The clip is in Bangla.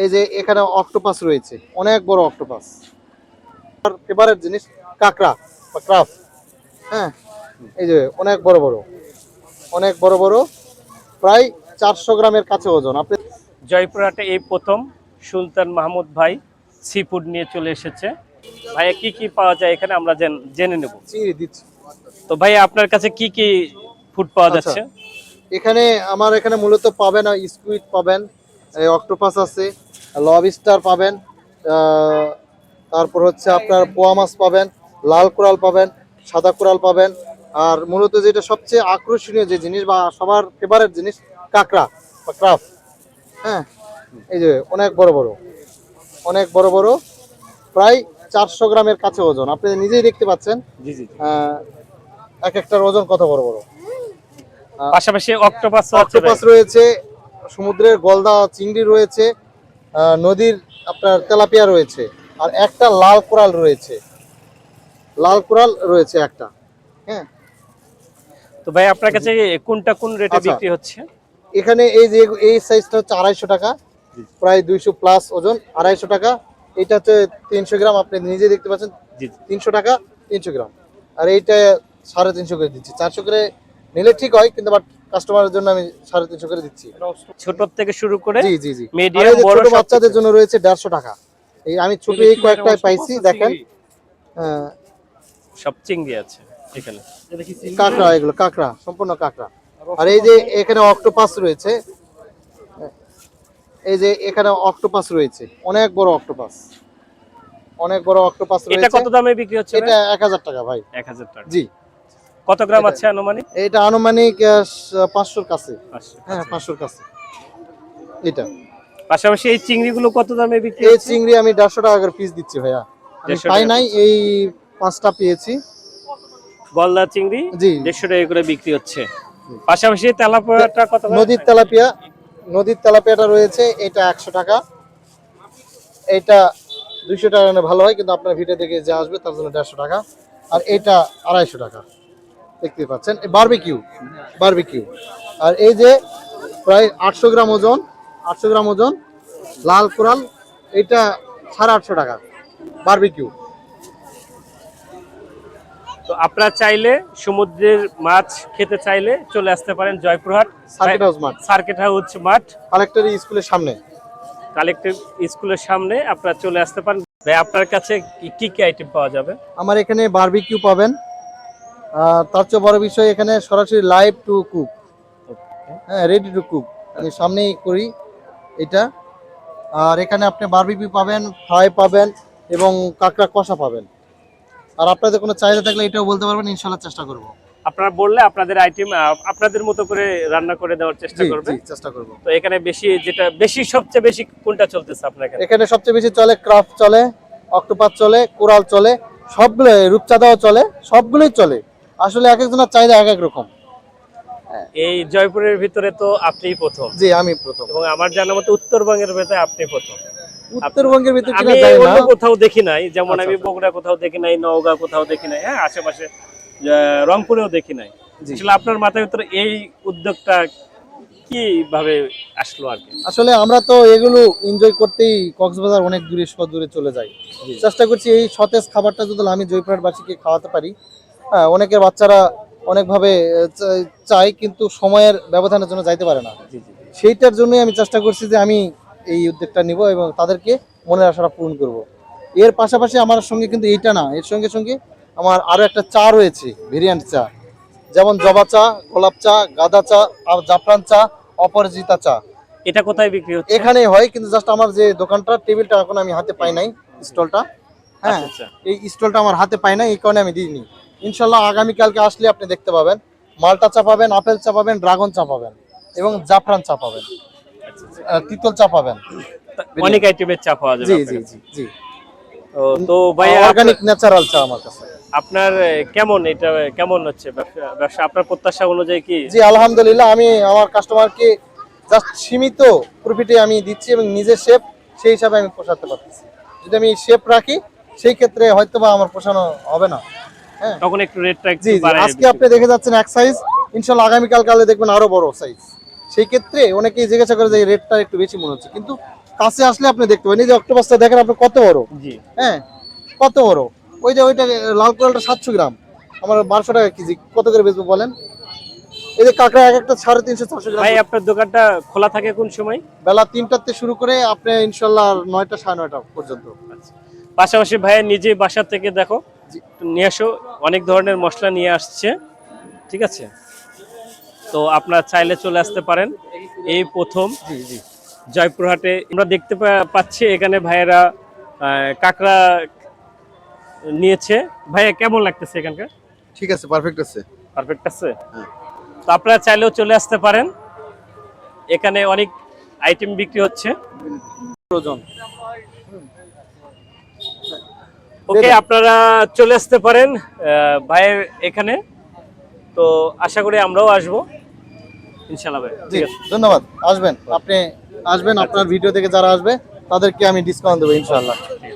এই যে এখানে অক্টোপাস রয়েছে, অনেক বড় অক্টোপাস। আর ফেভারিট জিনিস কাঁকড়া বা ক্রাফ। হ্যাঁ, এই যে অনেক বড় বড়, অনেক বড় বড়, প্রায় 400 গ্রামের কাছে ওজন। আপনি জয়পুরহাটে এই প্রথম সুলতান মাহমুদ ভাই সি ফুড নিয়ে চলে এসেছে। ভাইয়া কি কি পাওয়া যায় এখানে আমরা জেনে নেব। চিংড়ি দিচ্ছি। তো ভাইয়া আপনার কাছে কি কি ফুড পাওয়া আচ্ছা, যাচ্ছে? এখানে আমার এখানে মূলত পাবেন স্কুইড পাবেন, অক্টোপাস আছে, লবস্টার পাবেন, তারপর হচ্ছে আপনার পোয়া মাছ পাবেন, লাল কোরাল পাবেন, সাদা কোরাল পাবেন। আর মূলত যেটা সবচেয়ে আকর্ষণীয় যে জিনিস বা সবার ফেভারিট জিনিস কাঁকড়া বা ক্রাফ। হ্যাঁ, এই যে অনেক বড় বড়, অনেক বড় বড়, প্রায় 400 গ্রামের কাছে ওজন। আপনি নিজেই দেখতে পাচ্ছেন জি জি। এক একটার ওজন কত বড় বড়। পাশাপাশি অক্টোপাস আছে ভাই। অক্টোপাস রয়েছে, সমুদ্রের গলদা চিংড়ি রয়েছে, নদীর আপনার তেলাপিয়া রয়েছে, আর একটা লাল কোরাল রয়েছে, লাল কোরাল রয়েছে একটা। হ্যাঁ, তো ভাই আপনার কাছে কোনটা কোন রেটে আচ্ছা, বিক্রি হচ্ছে? এখানে এই যে এই সাইজটা হচ্ছে 250 টাকা, প্রায় 200 প্লাস ওজন, 250 টাকা। এটা হচ্ছে 300 গ্রাম, আপনি নিজে দেখতে পাচ্ছেন, জি জি। 300 টাকা 300 গ্রাম। আর এইটা 350 করে দিচ্ছি। 400 করে নিলে ঠিক হয়, কিন্তু বাট কাস্টমারের জন্য আমি 350 করে দিচ্ছি। ছোট থেকে শুরু করে জি জি জি। আর মিডিয়াম এই যে বড় ছোট বাচ্চাদের সবকিছু। জন্য রয়েছে 150 টাকা। এই আমি ছোট এই কয়েকটাই পাইছি, দেখেন। সব চিংড়ি আছে এখানে। কাঁকড়া, এগুলো কাঁকড়া, সম্পূর্ণ কাঁকড়া। আর এই যে এখানে অক্টোপাস রয়েছে, এই যে এখানে অক্টোপাস রয়েছে, অনেক বড় অক্টোপাস, অনেক বড় অক্টোপাস এটা রয়েছে। কত দামে বিক্রি হচ্ছে ভাই? এটা 1000 টাকা ভাই। 1000 টাকা। জি। কত গ্রাম এটা আছে আনুমানিক? এটা আনুমানিক 500-র কাছে। 500। হ্যাঁ, আচ্ছা। 500-র কাছে এটা। পাশাপাশি এই চিংড়িগুলো কত দামে বিক্রি এই হচ্ছে? চিংড়ি আমি 150 টাকা করে পিস দিচ্ছি ভাইয়া। আমি 150 পাই টাকা নাই, পিস। এই 5টা পেয়েছি। গলদা চিংড়ি জি। 150 টাকা করে বিক্রি হচ্ছে। পাশাপাশি তেলাপিয়াটা কত করে? নদীর তেলাপিয়া, নদীর তেলাপিয়াটা রয়েছে, এটা 100 টাকা। এটা 200 টাকা হলে ভালো হয়, কিন্তু আপনার ভিডিও দেখে যে আসবে তার জন্য 150 টাকা। আর এটা 250 টাকা। দেখতে পাচ্ছেন বারবিকিউ, বারবিকিউ। আর এই যে প্রায় 800 গ্রাম ওজন, 800 গ্রাম ওজন লাল কোরাল, এটা 850 টাকা বারবিকিউ। তো আপনারা চাইলে সমুদ্রের মাছ খেতে চাইলে চলে আসতে পারেন জয়পুরহাট সার্কিট হাউস মাঠ, সার্কিট হাউস মাঠ, কালেক্টরি স্কুলের সামনে। কালেক্টিভ স্কুলের সামনে আপনারা চলে আসতে পারেন। ভাই আপনার কাছে কি কি আইটেম পাওয়া যাবে? আমার এখানে বারবিকিউ পাবেন। তার চেয়ে বড় বিষয় এখানে সরাসরি লাইভ টু কুক, হ্যাঁ, রেডি টু কুক, আমি সামনেই করি এটা। আর এখানে আপনি বারবিকিউ পাবেন, ফ্রাই পাবেন, এবং কাঁকড়া কষা পাবেন। আর আপনাদের কোনো চাহিদা থাকলে এটাও বলতে পারবেন, ইনশাল্লাহ চেষ্টা করব। আপনারা বললে আপনাদের আইটেম আপনাদের মতো করে রান্না করে দেওয়ার চেষ্টা জি করবে। জি, চেষ্টা করব। তো এখানে সবচেয়ে বেশি কোনটা চলতেছে আপনার এখানে? এখানে সবচেয়ে বেশি চলে ক্রাফট চলে, অক্টোপাস চলে, কোরাল চলে, সবগুলো, রূপচাঁদাও চলে, সবগুলোই চলে। আসলে এক একজনের চাহিদা এক এক রকম। এই জয়পুরের ভিতরে তো আপনিই প্রথম, জি, আমি প্রথম। এবং আমার জানা মতে উত্তরবঙ্গের ভিতরে আপনি প্রথম। উত্তরবঙ্গের ভিতর আমি কিনা জানি না। অন্য কোথাও দেখি নাই, যেমন আচ্ছা আমি আচ্ছা। বগুড়া কোথাও দেখি নাই, নওগাঁ কোথাও দেখি নাই, হ্যাঁ আশেপাশে রংপুরেও দেখি নাই। জি। আসলে আপনার মাথার ভিতরে এই উদ্যোগটা কিভাবে আসলো আর কি? আসলে আমরা তো এগুলো এনজয় করতেই কক্সবাজার অনেক দূরে দূরে চলে যাই। চেষ্টা করছি এই সতেজ খাবারটা যদি আমি জয়পুরহাটবাসীকে খাওয়াতে পারি। হ্যাঁ, অনেকের বাচ্চারা অনেকভাবে চায়, কিন্তু সময়ের ব্যবধানের জন্য যাইতে পারে না। জি জি। সেইটার জন্যই আমি চেষ্টা করছি যে আমি এই উদ্যোগটা নিব এবং তাদেরকে মনের আশাটা পূরণ করব। এর পাশাপাশি আমার সঙ্গে কিন্তু এইটা না, এর সঙ্গে সঙ্গে আমার আরো একটা চা রয়েছে, ভেরিয়েন্ট চা, যেমন জবা চা, গোলাপ চা, গাঁদা চা, আর জাফরান চা, অপরাজিতা চা। এটা কোথায় বিক্রি হচ্ছে? এখানেই হয়, কিন্তু জাস্ট আমার যে দোকানটা, টেবিলটা এখন আমি হাতে পাই নাই, স্টলটা। হ্যাঁ, আচ্ছা আচ্ছা। এই স্টলটা আমার হাতে পাই নাই, এই কারণে আমি দিইনি। ইনশাল্লাহ আগামীকালকে আসলে আপনি দেখতে পাবেন, মাল্টা চা পাবেন, আপেল চা পাবেন, ড্রাগন চা পাবেন, এবং জাফরান চা পাবেন, তিতল চা পাবেন। অনেক আইটেমের চা পাওয়া যাবে জি আপনার জি কাছে। জি জি। তো ভাইয়া অর্গানিক ন্যাচারাল চা আমার কাছে। আপনার কেমন হচ্ছে ব্যবসা আপনার প্রত্যাশা অনুযায়ী কি? জি, আলহামদুলিল্লাহ, আমি আমার কাস্টমারকে জাস্ট সীমিত প্রফিটে আমি দিচ্ছি, এবং নিজে শেফ, সেই হিসাবে আমি পোষাতে পারতেছি। যদি আমি শেফ রাখি, সেই ক্ষেত্রে হয়তো বা আমার পোষানো হবে না। হ্যাঁ, তখন একটু রেটটা জি একটু জি। বাড়ায় আজকে আপনি দেখে যাচ্ছেন এক সাইজ, ইনশাল্লাহ আগামীকাল কালে দেখবেন আরো বড় সাইজ। সেই ক্ষেত্রে অনেকেই জিজ্ঞাসা করে যে রেটটা একটু বেশি মনে হচ্ছে, কিন্তু কাছে আসলে আপনি দেখতে পাবেন, এই যে অক্টোপাসটা দেখেন আপনি কত বড়, জি হ্যাঁ কত বড়। ওই যে ওইটা লাল কোরালটা 700 গ্রাম, আমার 1200 টাকা কেজি, কত করে বেচবো বলেন? এই যে কাঁকড়া এক একটা 350-400 গ্রাম। ভাই আপনার দোকানটা খোলা থাকে কোন সময়? বেলা 3টাতে শুরু করে আপনি ইনশাল্লাহ 9টা 9:30 পর্যন্ত। পাশাপাশি ভাইয়া নিজে বাসা থেকে দেখো জি। নিয়ে আসো, অনেক ধরনের মশলা নিয়ে আসছে, ঠিক আছে? তো আপনারা চাইলে চলে আসতে পারেন। এই প্রথম জি জি জয়পুরহাটে আমরা দেখতে পাচ্ছি এখানে ভাইয়েরা কাঁকড়া নিয়েছে। ভাইয়া কেমন লাগতেছে এখানকার? ঠিক আছে, পারফেক্ট আছে। পারফেক্ট আছে। হ্যাঁ। তো আপনারা চাইলেও চলে আসতে পারেন, এখানে অনেক আইটেম বিক্রি হচ্ছে। ওজন ওকে, আপনারা চলে আসতে পারেন ভাইয়ের এখানে। তো আশা করি আমরাও আসবো ইনশাল্লাহ ভাই। জি ঠিক আছে, ধন্যবাদ। আসবেন, আপনি আসবেন, আপনার ভিডিও থেকে যারা আসবে তাদেরকে আমি ডিসকাউন্ট দেবো ইনশাআল্লাহ।